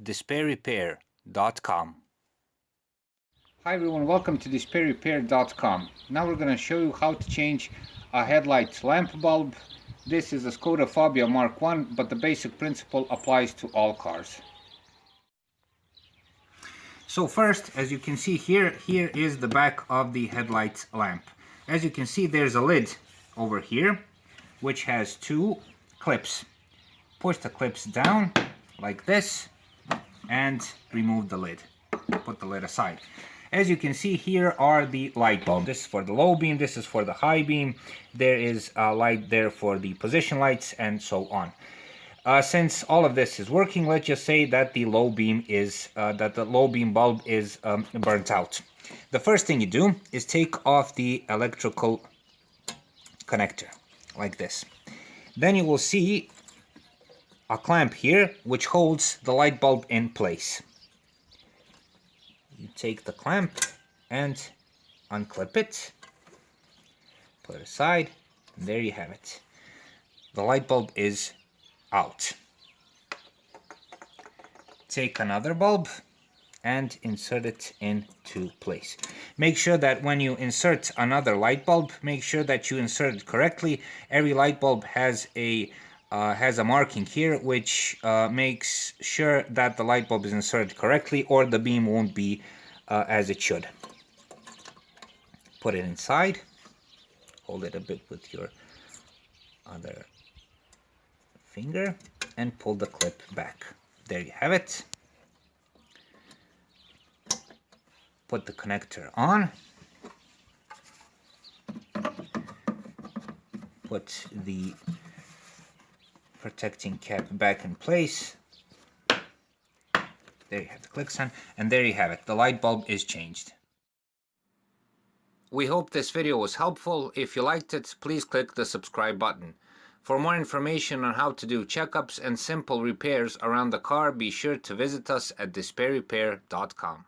despairrepair.com. Hi everyone, welcome to despairrepair.com. Now we're going to show you how to change a headlight lamp bulb. This is a Skoda Fabia Mark 1, but the basic principle applies to all cars. So first, as you can see here is the back of the headlight lamp. As you can see, there's a lid over here which has two clips. Push the clips down like this and remove the lid. Put the lid aside. As you can see, here are the light bulbs. This is for the low beam, this is for the high beam. There is a light there for the position lights and so on. Since all of this is working, let's just say that the low beam bulb is burnt out. The first thing you do is take off the electrical connector like this. Then you will see a clamp here which holds the light bulb in place. You take the clamp and unclip it, put it aside, and there you have it. The light bulb is out. Take another bulb and insert it into place. Make sure that when you insert another light bulb, make sure that you insert it correctly. Every light bulb has a marking here which makes sure that the light bulb is inserted correctly, or the beam won't be as it should. Put it inside, hold it a bit with your other finger and pull the clip back. There you have it. Put the connector on. Put the protecting cap back in place. There you have the clicks on, and there you have it. The light bulb is changed. We hope this video was helpful. If you liked it, please click the subscribe button. For more information on how to do checkups and simple repairs around the car, be sure to visit us at despairrepair.com.